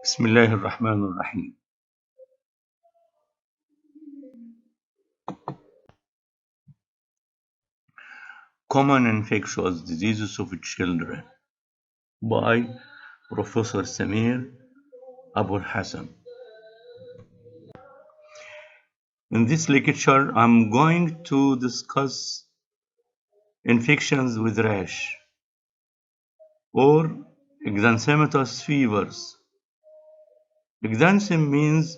بسم الله الرحمن الرحيم. Common infectious diseases of children by Professor Samir Abu Hassan. In this lecture, I'm going to discuss infections with rash or exanthematous fevers. Exanthem means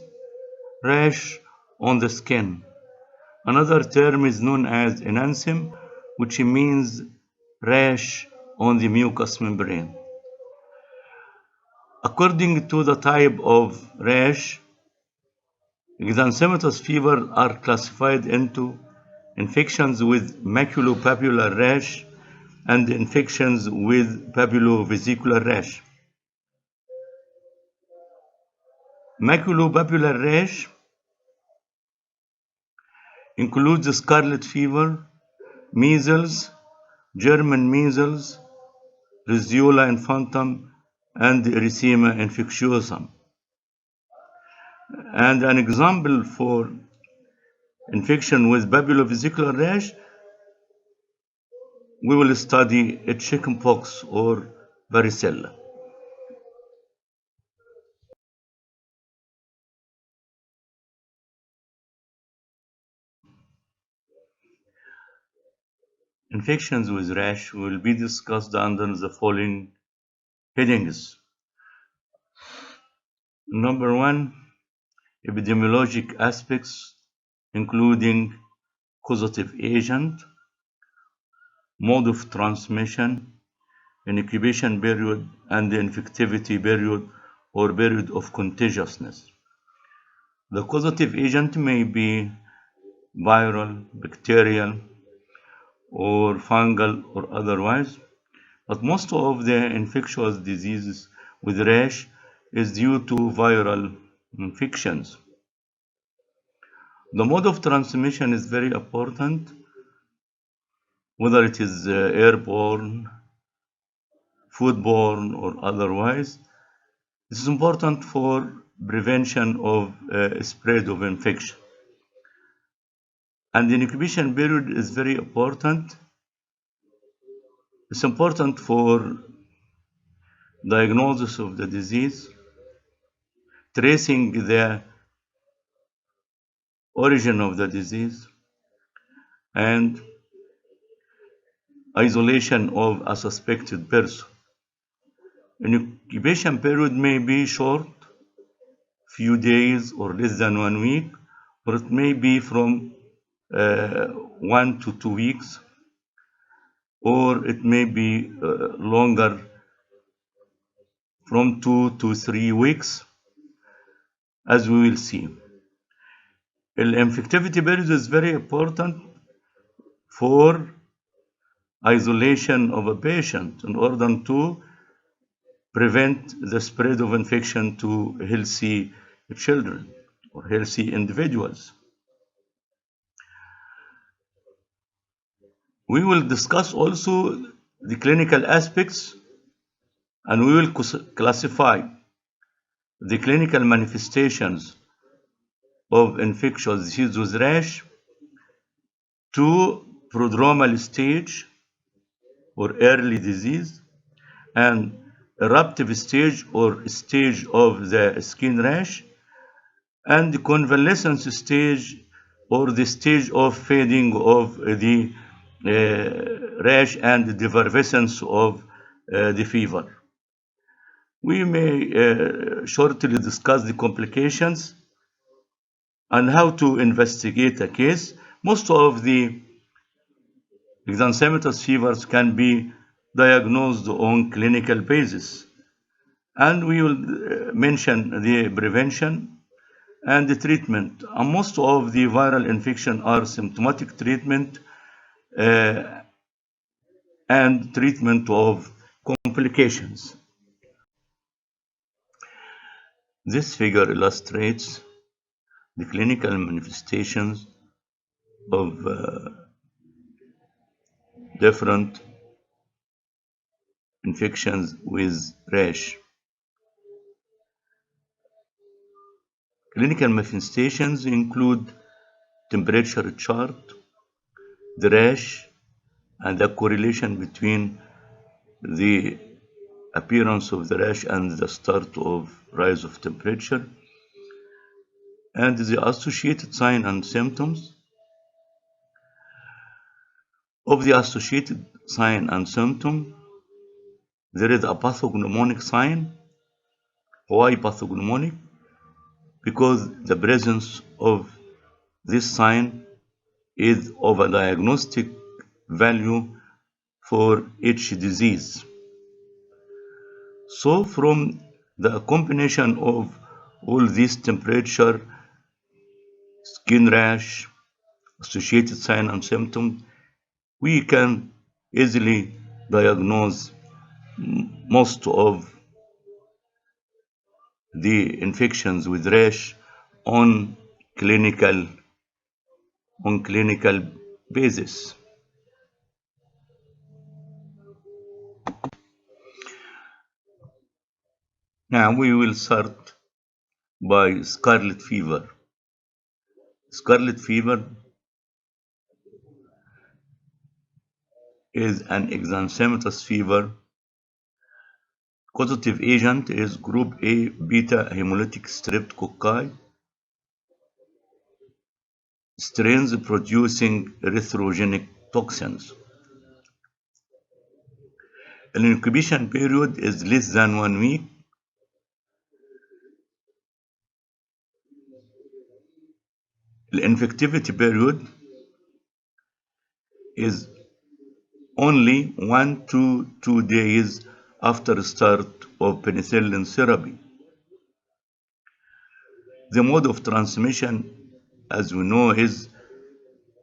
rash on the skin. Another term is known as enanthem, which means rash on the mucous membrane. According to the type of rash, exanthematous fever are classified into infections with maculopapular rash and infections with papulovesicular rash. Maculopapular rash includes scarlet fever, measles, German measles, Rhiziola infantum, and erythema infectiosum. And an example for infection with papulovesicular rash, we will study a chickenpox or varicella. Infections with rash will be discussed under the following headings. Number one, epidemiologic aspects, including causative agent, mode of transmission, incubation period, and the infectivity period or period of contagiousness. The causative agent may be viral, bacterial, or fungal or otherwise, but most of the infectious diseases with rash is due to viral infections. The mode of transmission is very important, whether it is airborne, foodborne, or otherwise. This is important for prevention of spread of infection. And the incubation period is very important. It's important for diagnosis of the disease, tracing the origin of the disease, and isolation of a suspected person. An incubation period may be short, few days or less than 1 week, or it may be from 1 to 2 weeks, or it may be longer, from 2 to 3 weeks, as we will see. The infectivity period is very important for isolation of a patient in order to prevent the spread of infection to healthy children or healthy individuals. We will discuss also the clinical aspects, and we will classify the clinical manifestations of infectious disease with rash to prodromal stage or early disease, and eruptive stage or stage of the skin rash, and the convalescence stage or the stage of fading of the rash and the effervescence of the fever. We may shortly discuss the complications and how to investigate a case. Most of the exanthematous fevers can be diagnosed on clinical basis, and we will mention the prevention and the treatment. And most of the viral infection are symptomatic treatment and treatment of complications. This figure illustrates the clinical manifestations of different infections with rash. Clinical manifestations include temperature chart, the rash, and the correlation between the appearance of the rash and the start of rise of temperature, and the associated sign and symptoms. Of the associated sign and symptom, there is a pathognomonic sign. Why pathognomonic? Because the presence of this sign is of a diagnostic value for each disease. So from the combination of all these temperature, skin rash, associated sign and symptom, we can easily diagnose most of the infections with rash on clinical on clinical basis. Now we will start by scarlet fever. Scarlet fever is an exanthematous fever. Causative agent is group A beta hemolytic streptococci, strains producing erythrogenic toxins. An incubation period is less than 1 week. The infectivity period is only 1 to 2 days after start of penicillin therapy. The mode of transmission, as we know, is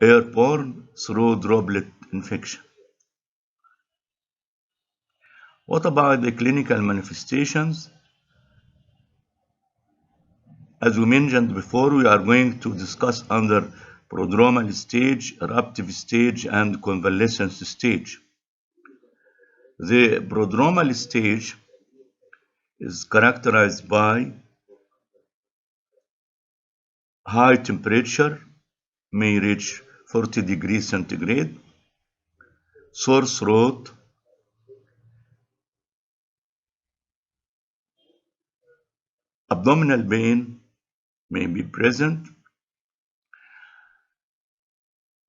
airborne through droplet infection. What about the clinical manifestations? As we mentioned before, we are going to discuss under prodromal stage, eruptive stage, and convalescence stage. The prodromal stage is characterized by high temperature, may reach 40 degrees centigrade, sore throat, abdominal pain may be present,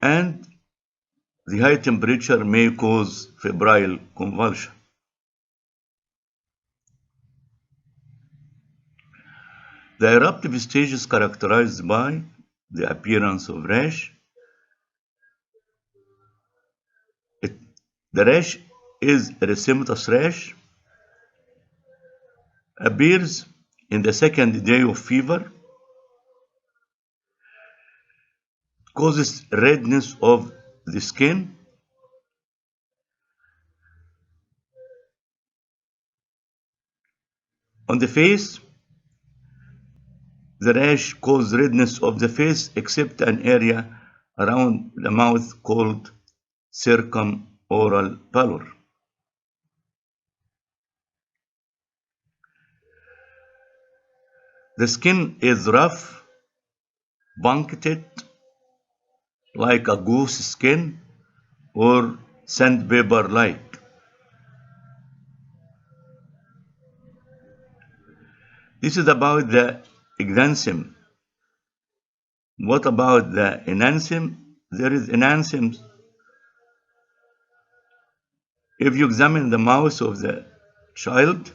and the high temperature may cause febrile convulsion. The eruptive stage is characterized by the appearance of rash. The rash is erythematous rash, appears in the second day of fever, causes redness of the skin, on the face. The rash causes redness of the face except an area around the mouth called circumoral pallor. The skin is rough, punctate, like a goose skin or sandpaper-like. This is about the exanthem. What about the enanthem? There is enanthem. If you examine the mouth of the child,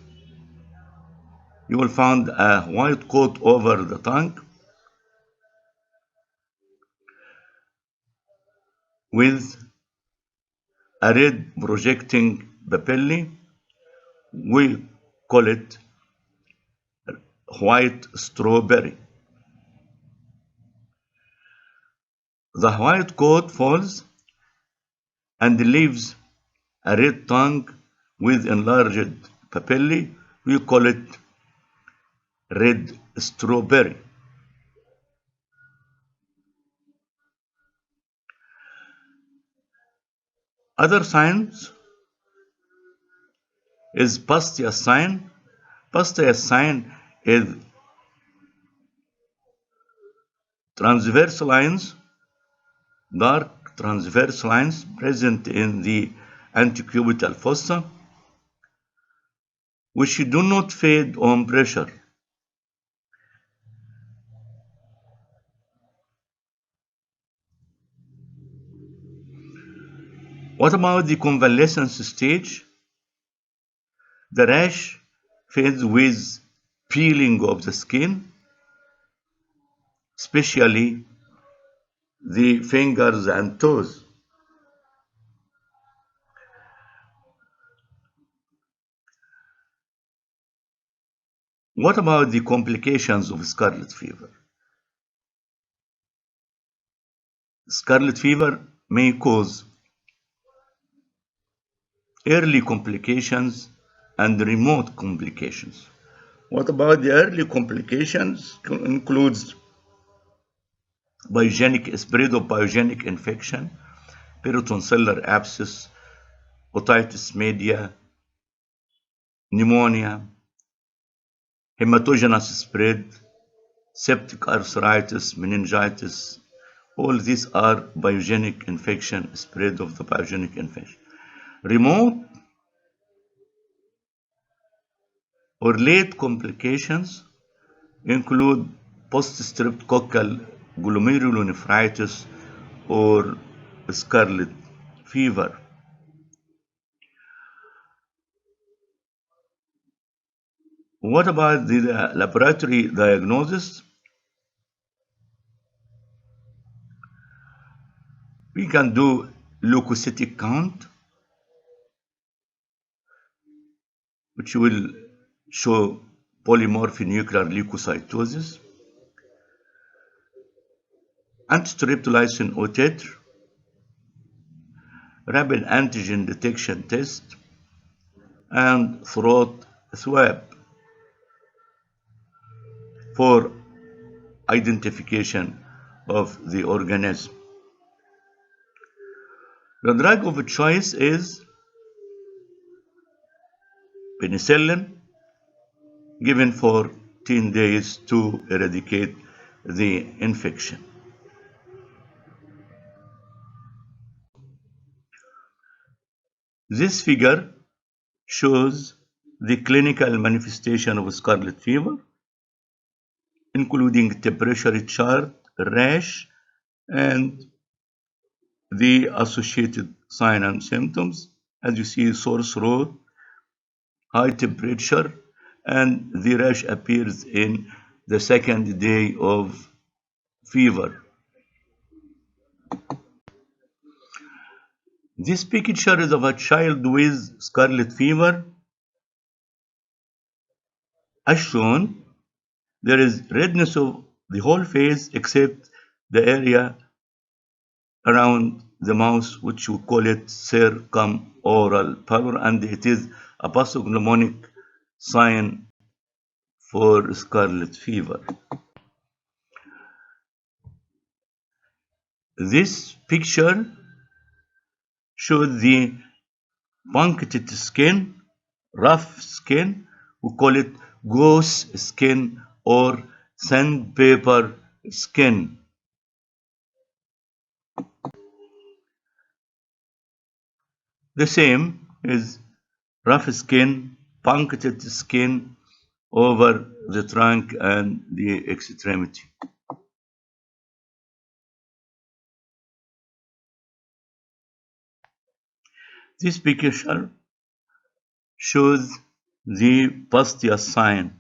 you will find a white coat over the tongue with a red projecting papillae. We call it white strawberry. The white coat falls and leaves a red tongue with enlarged papillae. We call it red strawberry. Other signs is Pasteur's sign. Pasteur's sign is Transverse lines, dark transverse lines present in the antecubital fossa, which do not fade on pressure. What about the convalescence stage? The rash fades with peeling of the skin, especially the fingers and toes. What about the complications of scarlet fever? Scarlet fever may cause early complications and remote complications. What about the early complications? Includes spread of pyogenic infection, peritonsillar abscess, otitis media, pneumonia, hematogenous spread, septic arthritis, meningitis. All these are pyogenic infection, spread of the pyogenic infection. Remote or late complications include post-streptococcal glomerulonephritis or scarlet fever. What about the laboratory diagnosis? We can do leukocytic count, which will show polymorphinuclear leukocytosis, antitryptolysin O-titer, rapid antigen detection test, and throat swab for identification of the organism. The drug of choice is penicillin, given for 10 days to eradicate the infection. This figure shows the clinical manifestation of scarlet fever, including temperature chart, rash, and the associated signs and symptoms. As you see, sore throat, high temperature, and the rash appears in the second day of fever. This picture is of a child with scarlet fever. As shown, there is redness of the whole face except the area around the mouth, which we call it circumoral pallor, and it is a pathognomonic sign for scarlet fever. This picture shows the punctured skin, rough skin. We call it gauze skin or sandpaper skin. The same is rough skin, punctured skin over the trunk and the extremity. This picture shows the Bastia sign,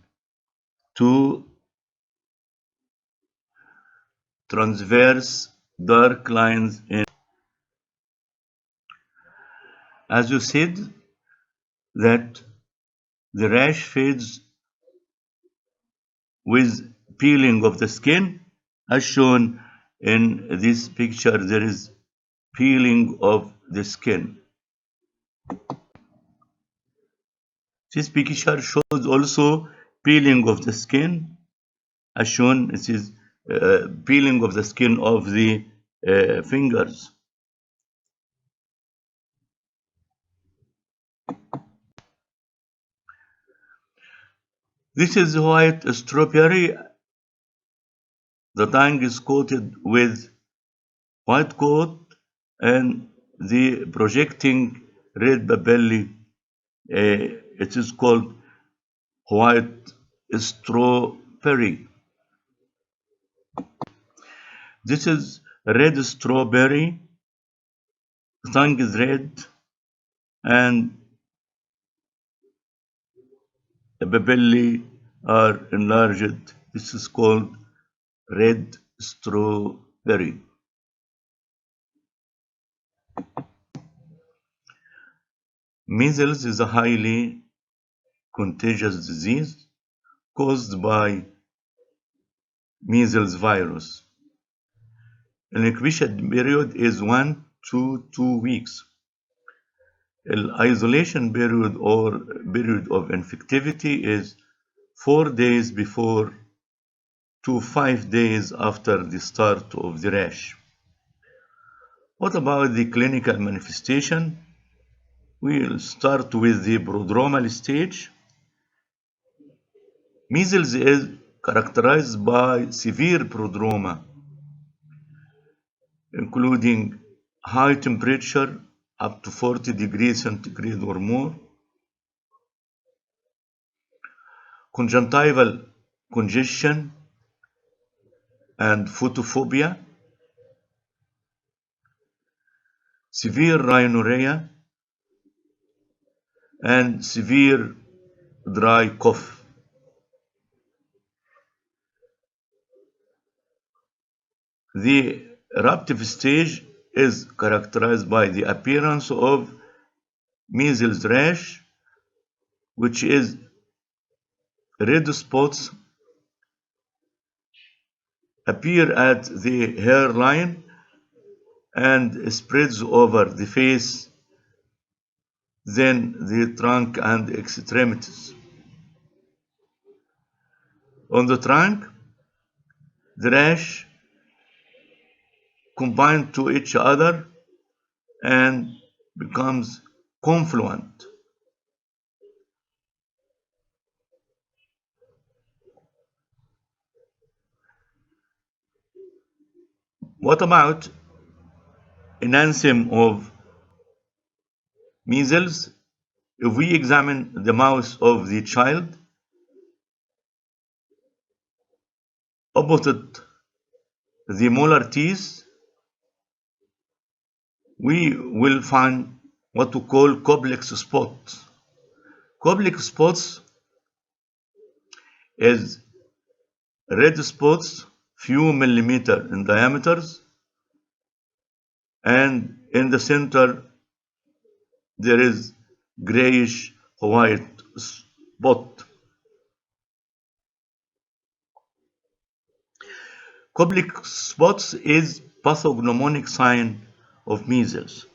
two transverse dark lines in. As you said, that the rash fades with peeling of the skin. As shown in this picture, there is peeling of the skin. This picture shows also peeling of the skin. As shown, it is peeling of the skin of the fingers. This is white strawberry The tongue is coated with white coat and the projecting red papillae. It is called white strawberry. This is red strawberry. The tongue is red and the papillae are enlarged. This is called red strawberry. Measles is a highly contagious disease caused by measles virus. An incubation period is 1 to 2 weeks. An isolation period or period of infectivity is 4 days before to 5 days after the start of the rash. What about the clinical manifestation? We'll start with the prodromal stage. Measles is characterized by severe prodroma, including high temperature up to 40 degrees centigrade or more, conjunctival congestion and photophobia, severe rhinorrhea, and severe dry cough. The eruptive stage is characterized by the appearance of measles rash, which is red spots appear at the hairline and spreads over the face, then the trunk and extremities. On the trunk, the rash combine to each other and becomes confluent. What about enanthem of measles? If we examine the mouth of the child, opposite the molar teeth, we will find what we call complex spots. Complex spots is red spots, few millimeter in diameters, and in the center there is grayish white spot. Complex spots is pathognomonic sign of measles.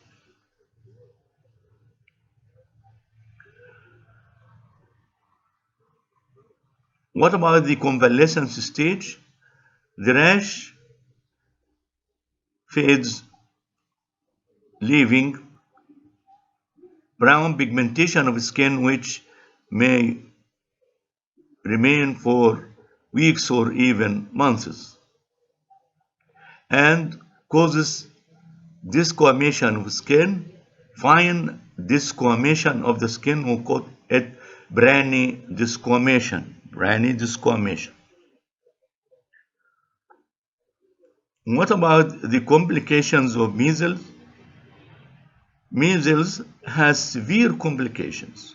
What about the convalescence stage? The rash fades, leaving brown pigmentation of skin which may remain for weeks or even months and causes discoloration of skin, fine discoloration of the skin, we call it brany discoloration. Brany discoloration. What about the complications of measles? Measles has severe complications.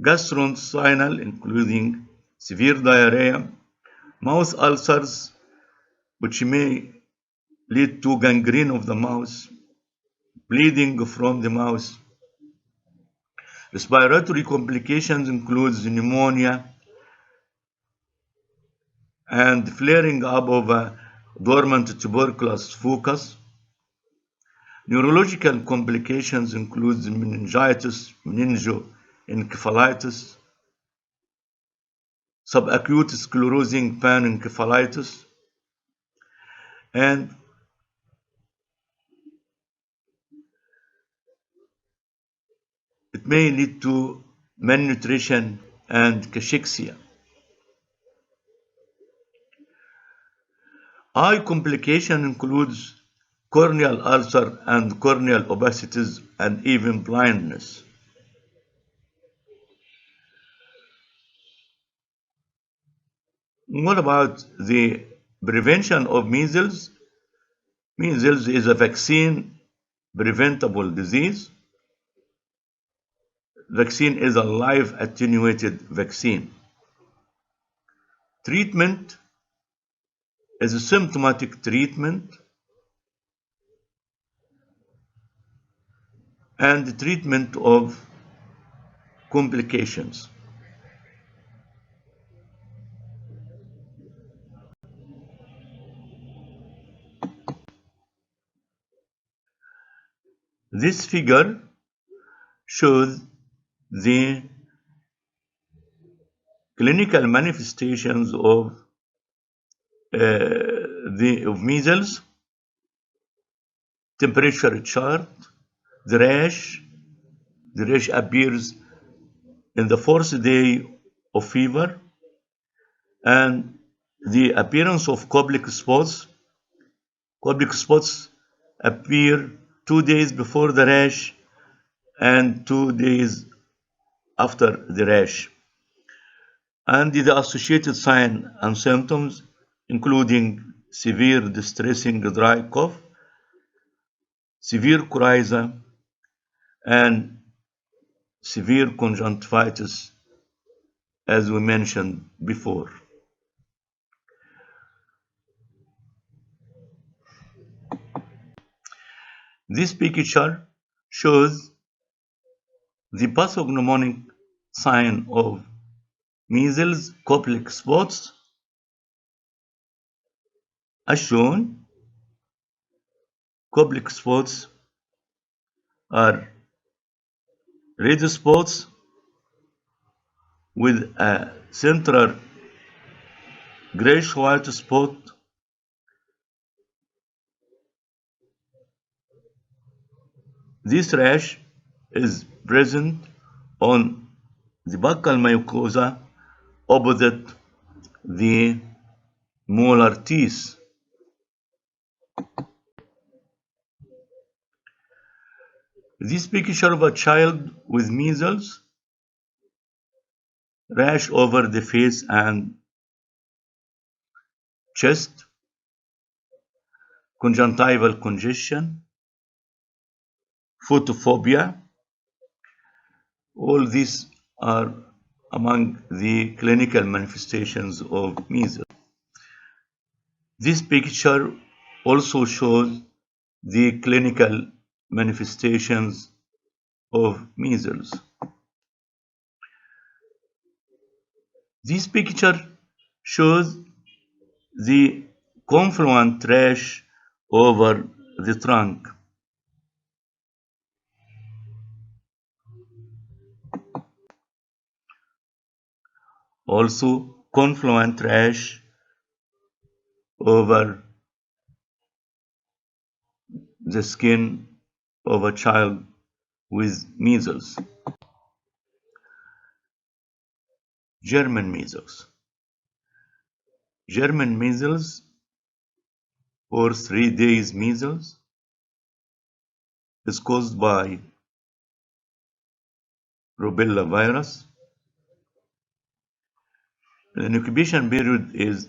Gastrointestinal, including severe diarrhea, mouth ulcers, which may lead to gangrene of the mouth, bleeding from the mouth. Respiratory complications includes pneumonia and flaring up of a dormant tuberculous focus. Neurological complications include meningitis, meningoencephalitis, subacute sclerosing panencephalitis, and it may lead to malnutrition and cachexia. Eye complication includes corneal ulcer and corneal opacities and even blindness. What about the prevention of measles? Measles is a vaccine preventable disease. Vaccine is a live attenuated vaccine. Treatment is a symptomatic treatment and the treatment of complications. This figure shows the clinical manifestations of measles, temperature chart, the rash. The rash appears in the fourth day of fever, and the appearance of Coblic spots. Coblic spots appear 2 days before the rash and 2 days after the rash. And the associated signs and symptoms, including severe distressing dry cough, severe coryza, and severe conjunctivitis, as we mentioned before. This picture shows the pathognomonic sign of measles Coblic spots. As shown, Coblic spots are red spots with a central grayish-white spot. This rash is present on the buccal mucosa opposite the molar teeth. This picture of a child with measles, rash over the face and chest, conjunctival congestion, photophobia. All these are among the clinical manifestations of measles. This picture also shows the clinical manifestations of measles. This picture shows the confluent rash over the trunk. Also, confluent rash over the skin of a child with measles. German measles. German measles or 3 days measles is caused by rubella virus. The incubation period is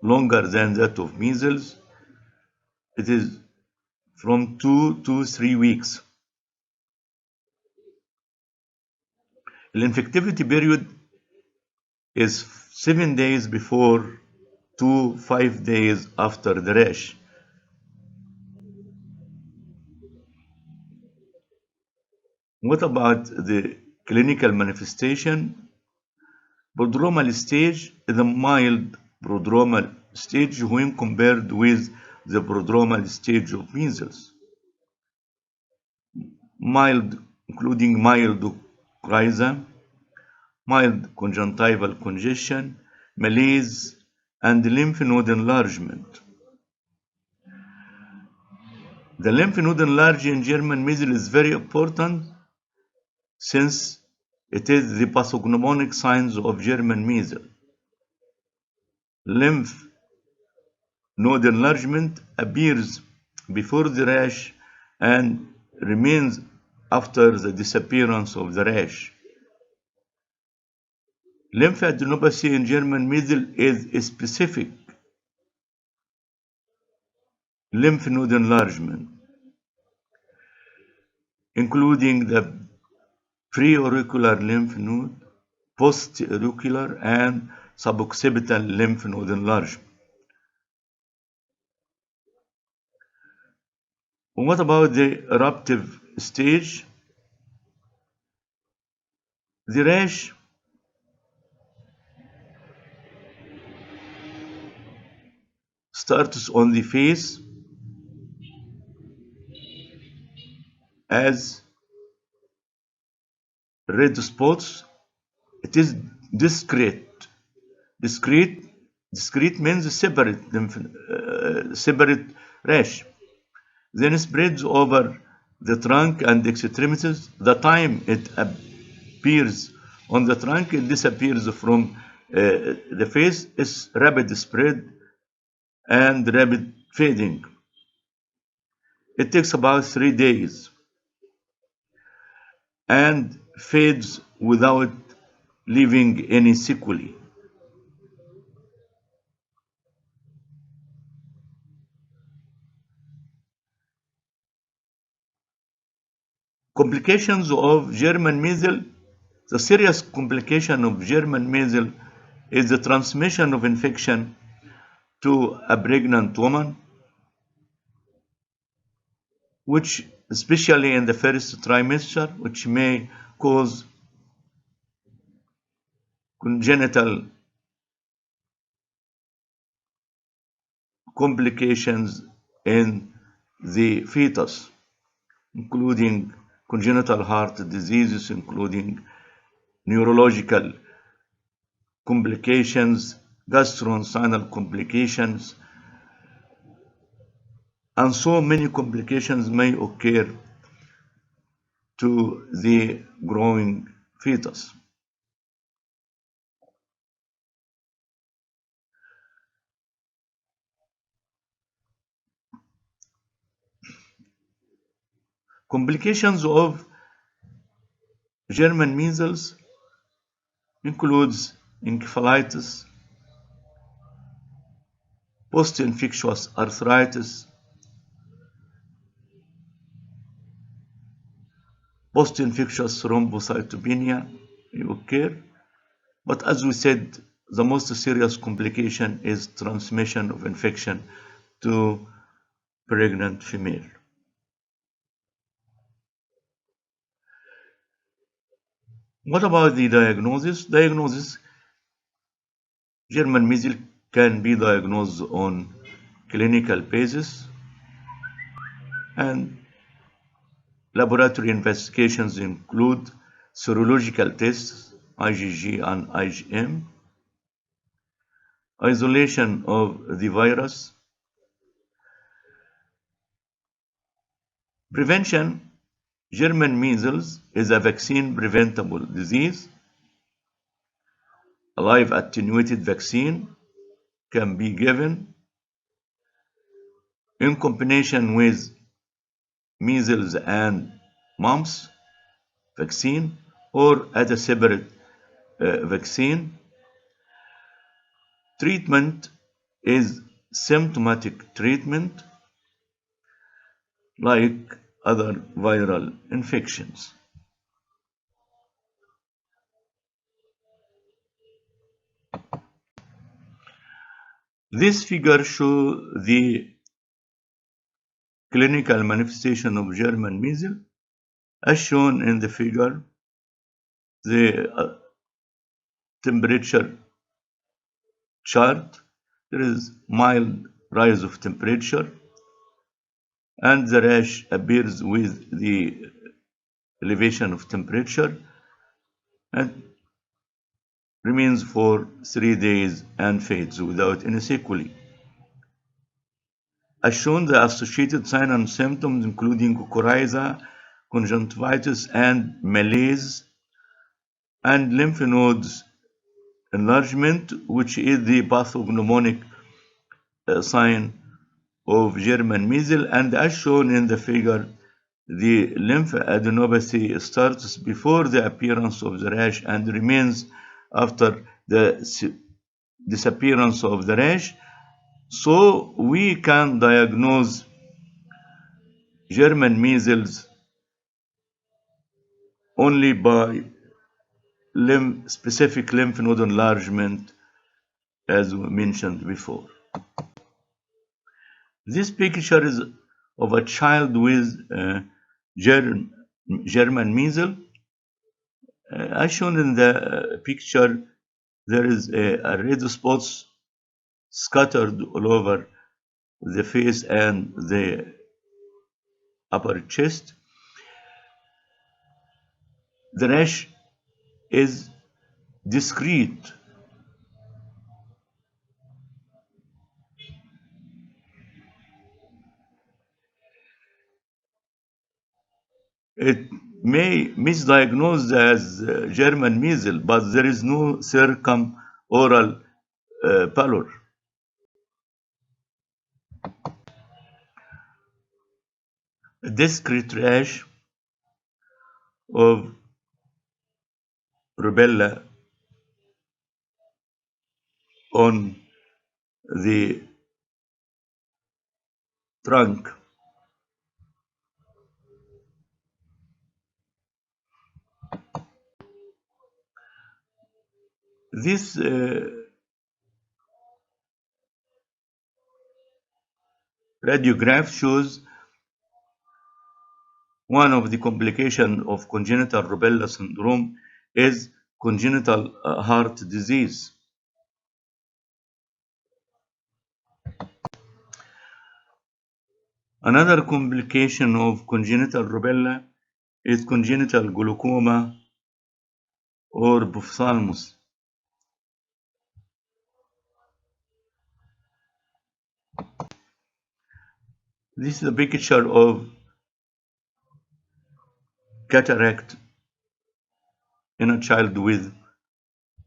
longer than that of measles. It is from 2 to 3 weeks. The infectivity period is 7 days before to 5 days after the rash. What about the clinical manifestation? Prodromal stage is a mild prodromal stage when compared with the prodromal stage of measles. Mild, including mild coryza, mild conjunctival congestion, malaise, and lymph node enlargement. The lymph node enlargement in German measles is very important since it is the pathognomonic signs of German measles. Lymph node enlargement appears before the rash and remains after the disappearance of the rash. Lymphadenopathy in German measles is a specific lymph node enlargement, including the preauricular lymph node, postauricular, and suboccipital lymph node enlargement. What about the eruptive stage? The rash starts on the face as red spots. It is discrete. Discrete, discrete means separate rash. Then spreads over the trunk and extremities. The time it appears on the trunk, it disappears from the face. Is rapid spread and rapid fading. It takes about 3 days and fades without leaving any sequelae. Complications of German measles. The serious complication of German measles is the transmission of infection to a pregnant woman, which especially in the first trimester, which may cause congenital complications in the fetus, including congenital heart diseases, including neurological complications, gastrointestinal complications, and so many complications may occur to the growing fetus. Complications of German measles includes encephalitis, post-infectious arthritis, post-infectious thrombocytopenia occur. But as we said, the most serious complication is transmission of infection to pregnant female. What about the diagnosis? German measles can be diagnosed on clinical basis, and laboratory investigations include serological tests, IgG and IgM, isolation of the virus, prevention. German measles is a vaccine-preventable disease. A live attenuated vaccine can be given in combination with measles and mumps vaccine or as a separate vaccine. Treatment is symptomatic treatment like other viral infections. This figure shows the clinical manifestation of German measles. As shown in the figure, the temperature chart, there is mild rise of temperature, and the rash appears with the elevation of temperature and remains for 3 days and fades without any sequelae. As shown, the associated signs and symptoms including coryza, conjunctivitis, and malaise, and lymph nodes enlargement, which is the pathognomonic sign of German measles, and as shown in the figure, the lymphadenopathy starts before the appearance of the rash and remains after the disappearance of the rash. So we can diagnose German measles only by specific lymph node enlargement, as we mentioned before. This picture is of a child with German measles. As shown in the picture, there is a red spots scattered all over the face and the upper chest. The rash is discrete. It may misdiagnosed as German measles, but there is no circumoral pallor. A discrete rash of rubella on the trunk. This radiograph shows one of the complications of congenital rubella syndrome is congenital heart disease. Another complication of congenital rubella is congenital glaucoma or ophthalmos. This is a picture of cataract in a child with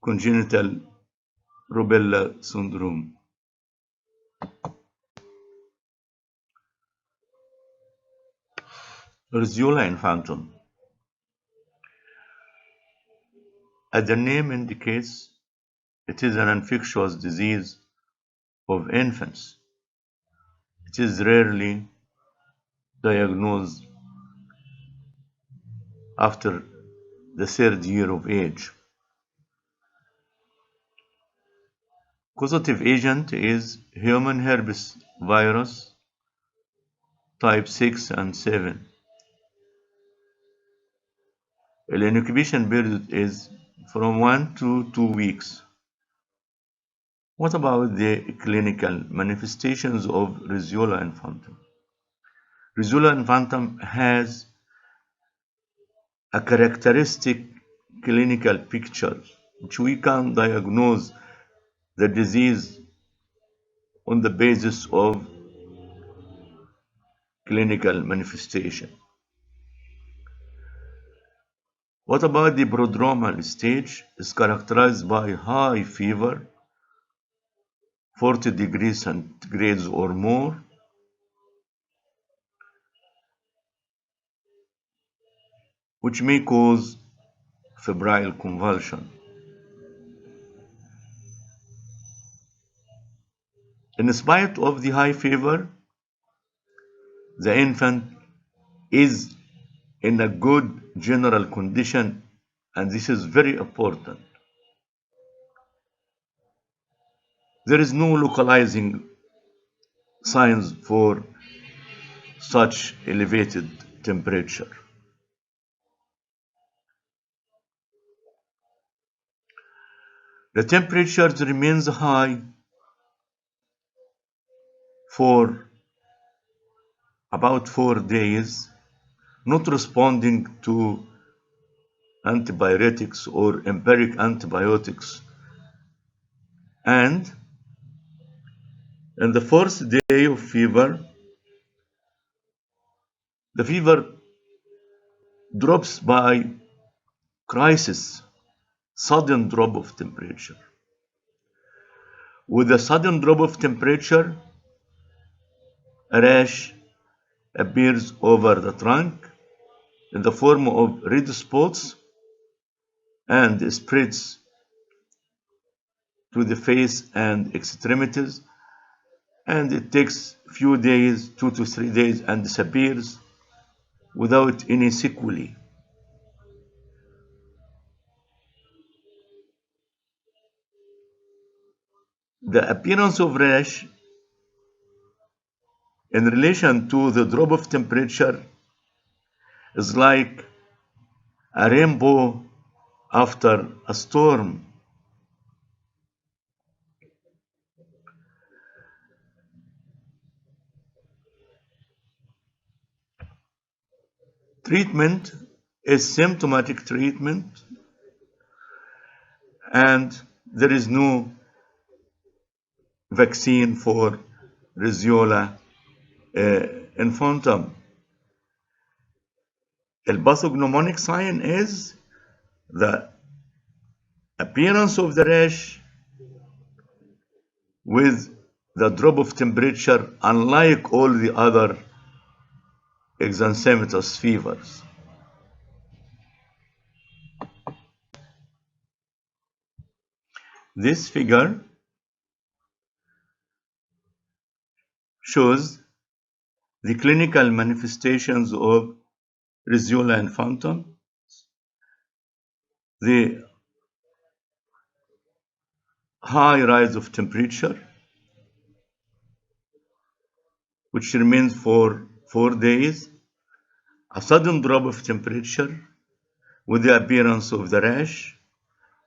congenital rubella syndrome. Rosella infantum. As the name indicates, it is an infectious disease of infants. It is rarely diagnosed after the third year of age. Causative agent is human herpes virus type 6 and 7. The incubation period is from 1 to 2 weeks. What about the clinical manifestations of Rosella infantum? Rosella infantum has a characteristic clinical picture which we can diagnose the disease on the basis of clinical manifestation. What about the prodromal stage? Is characterized by high fever, 40 degrees centigrade or more, which may cause febrile convulsion. In spite of the high fever, the infant is in a good general condition, and this is very important. There is no localizing signs for such elevated temperature. The temperature remains high for about 4 days, not responding to antibiotics or empiric antibiotics. And in the fourth day of fever, the fever drops by crisis, sudden drop of temperature. With a sudden drop of temperature, A rash appears over the trunk in the form of red spots and spreads to the face and extremities, and it takes few days, 2 to 3 days, and disappears without any sequelae. The appearance of rash in relation to the drop of temperature is like a rainbow after a storm. Treatment is symptomatic treatment, and there is no vaccine for Rhiziola infantum. The pathognomonic sign is the appearance of the rash with the drop of temperature, unlike all the other exanthematous fevers. This figure shows the clinical manifestations of Rhiziola infantum. The high rise of temperature, which remains for 4 days, a sudden drop of temperature with the appearance of the rash.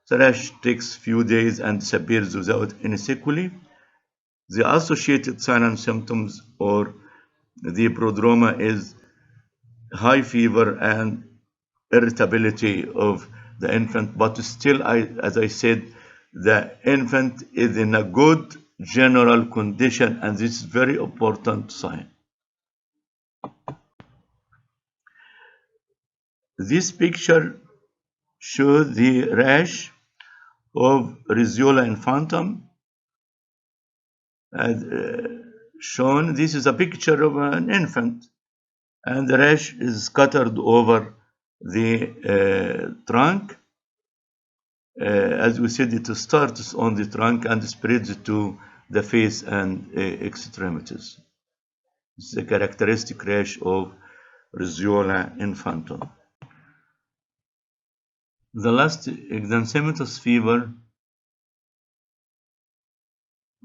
The rash takes few days and disappears without any sequelae. The associated sign and symptoms or the prodroma is high fever and irritability of the infant, but still, as I said, the infant is in a good general condition, and this is very important sign. This picture shows the rash of Rhiziola infantum. As shown, this is a picture of an infant, and the rash is scattered over the trunk. As we said, it starts on the trunk and spreads to the face and extremities. This is a characteristic rash of Rhiziola infantum. The last exanthematous fever,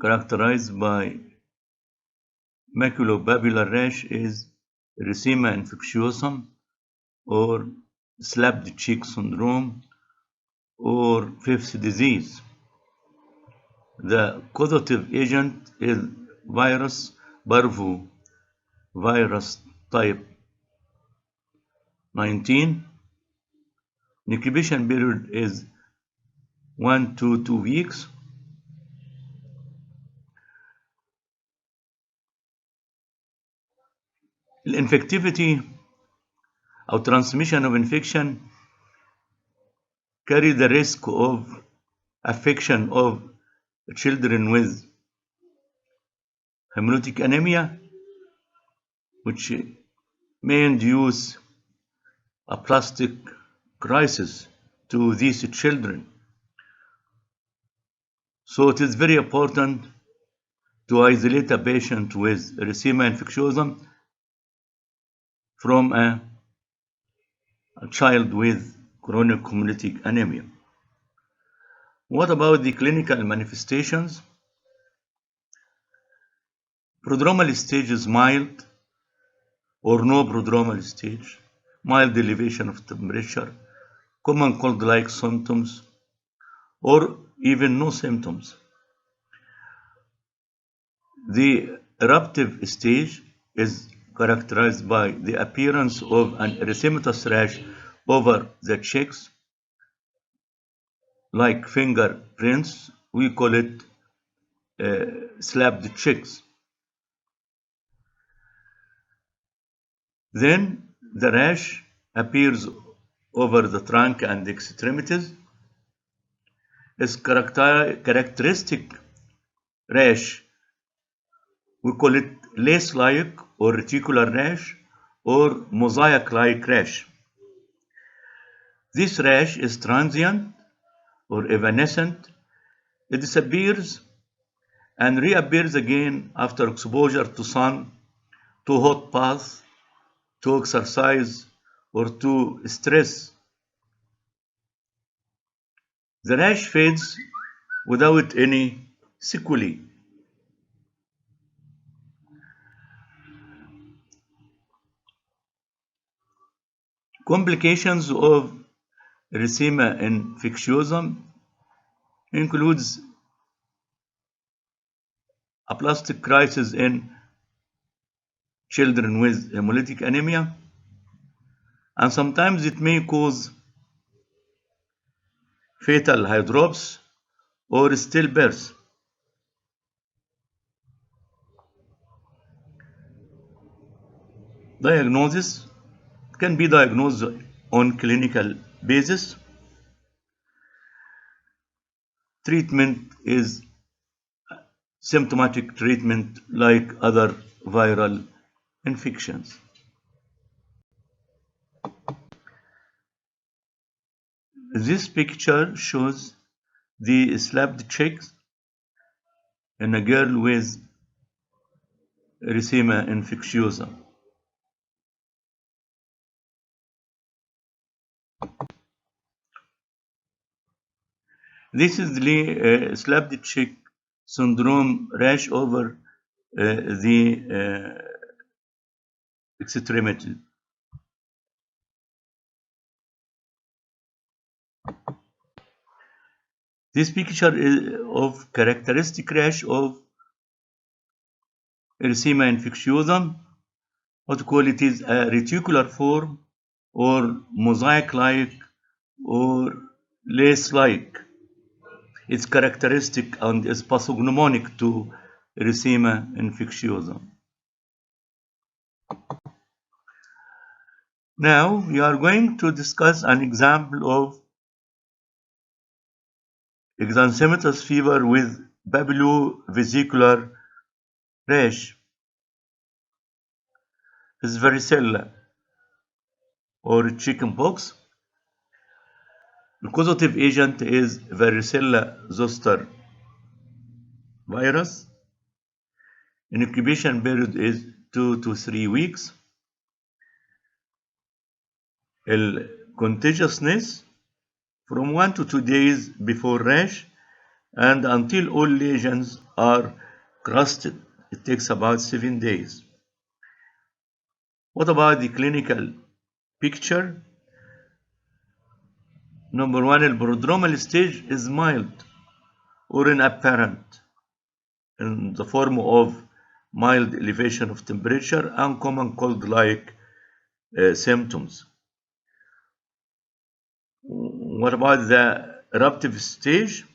characterized by maculopapular rash, is erythema infectiosum or slapped cheek syndrome or fifth disease. The causative agent is virus parvovirus type 19. Incubation period is 1 to 2 weeks. Infectivity or transmission of infection carry the risk of affection of children with hemolytic anemia, which may induce a plastic crisis to these children. So it is very important to isolate a patient with erythema infectiosum from a child with chronic hemolytic anemia. What about the clinical manifestations? Prodromal stage is mild or no prodromal stage, mild elevation of temperature, common cold-like symptoms, or even no symptoms. The eruptive stage is characterized by the appearance of an erythematous rash over the cheeks, like fingerprints. We call it slapped cheeks. Then the rash appears over the trunk and extremities. Its characteristic rash, we call it lace-like or reticular rash or mosaic-like rash. This rash is transient or evanescent. It disappears and reappears again after exposure to sun, to hot bath, to exercise, or to stress. The rash fades without any sequelae. Complications of erythema infectiosum includes aplastic crisis in children with hemolytic anemia, and sometimes it may cause fatal hydrops or stillbirth. Diagnosis can be diagnosed on clinical basis. Treatment is symptomatic treatment like other viral infections. This picture shows the slapped cheeks in a girl with erythema infectiosum. This is the slapped cheek syndrome rash over the extremity. This picture is of characteristic rash of erythema infectiosum. What we call it is a reticular form or mosaic-like or lace-like. It's characteristic and is pathognomonic to erythema infectiosum. Now we are going to discuss an example of exanthematous fever with papillovesicular rash. It's varicella or chickenpox. The causative agent is varicella zoster virus. Incubation period is 2 to 3 weeks. Contagiousness from 1 to 2 days before rash and until all lesions are crusted. It takes about 7 days. What about the clinical picture? Number 1, the prodromal stage is mild or inapparent in the form of mild elevation of temperature and common cold-like symptoms. What about the eruptive stage?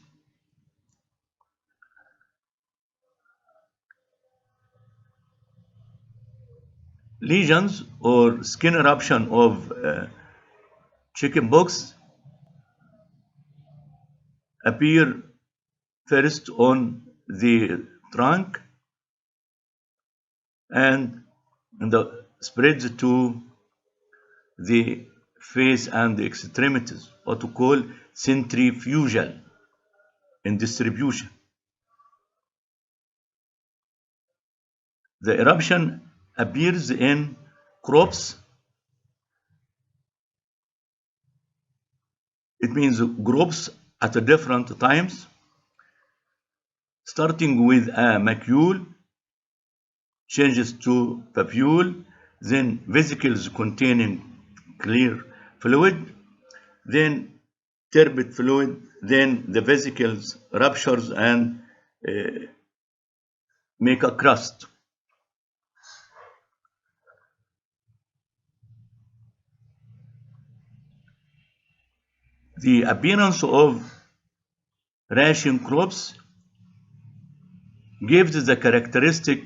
Lesions or skin eruption of chickenpox appear first on the trunk and spreads to the face and the extremities, what we call centrifugal in distribution. The eruption appears in crops. It means groups at different times, starting with a macule, changes to papule, then vesicles containing clear fluid, then turbid fluid, then the vesicles ruptures and make a crust. The appearance of rash in crops gives the characteristic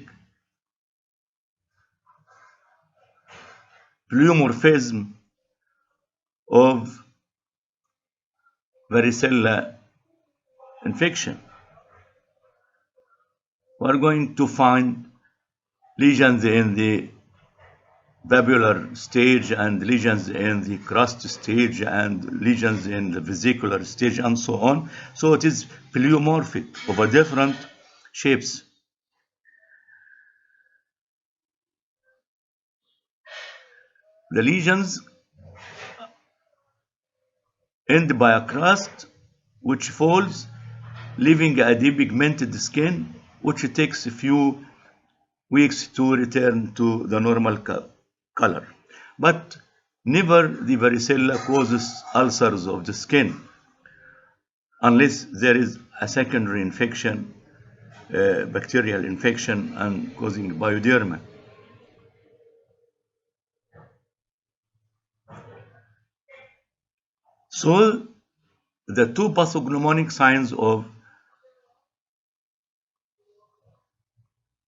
pleomorphism of varicella infection. We are going to find lesions in the vabular stage and lesions in the crust stage and lesions in the vesicular stage and so on. So it is pleomorphic over different shapes. The lesions end by a crust which falls, leaving a depigmented skin, which takes a few weeks to return to the normal color. But never the varicella causes ulcers of the skin unless there is a secondary infection, bacterial infection, and causing bioderma. So the two pathognomonic signs of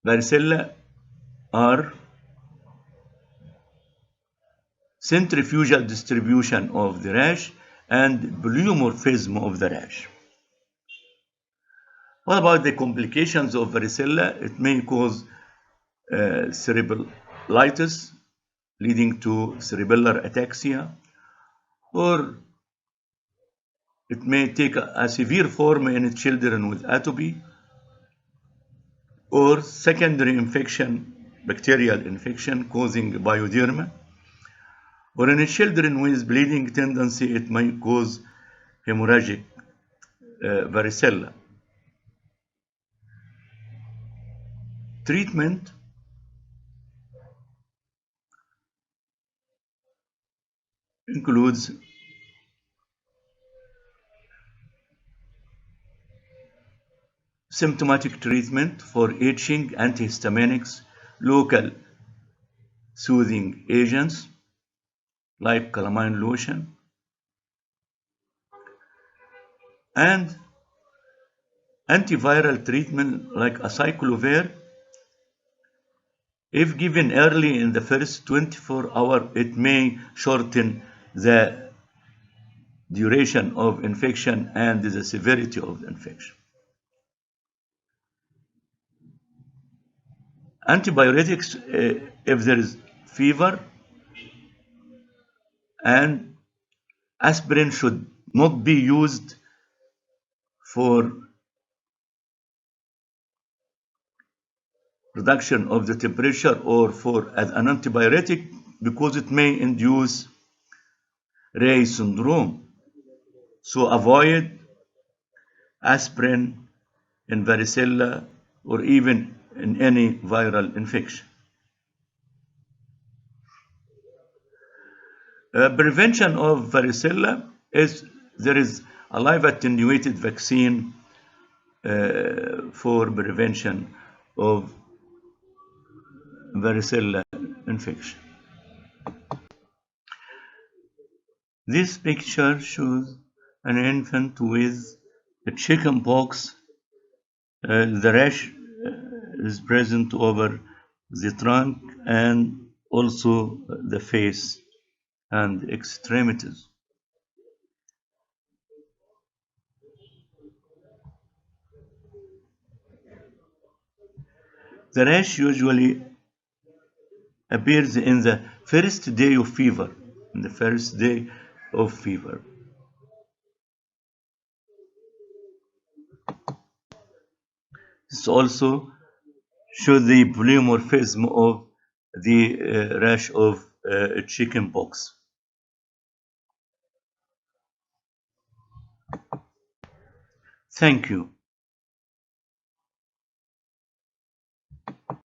varicella are centrifugal distribution of the rash and pleomorphism of the rash. What about the complications of varicella? It may cause cerebrolitis, leading to cerebellar ataxia, or it may take a severe form in children with atopy, or secondary infection, bacterial infection causing bioderma, or in children with bleeding tendency, it may cause hemorrhagic varicella. Treatment includes symptomatic treatment for itching, antihistaminics, local soothing agents like calamine lotion, and antiviral treatment like acyclovir. If given early in the first 24 hours, it may shorten the duration of infection and the severity of the infection. Antibiotics, if there is fever, and aspirin should not be used for reduction of the temperature or for as an antibiotic because it may induce Reye syndrome. So avoid aspirin in varicella or even in any viral infection. Prevention of varicella is there is a live attenuated vaccine for prevention of varicella infection. This picture shows an infant with a chicken pox. The rash is present over the trunk and also the face and extremities. The rash usually appears in the first day of fever. In the first day of fever. This also shows the polymorphism of the rash of chicken pox. Thank you.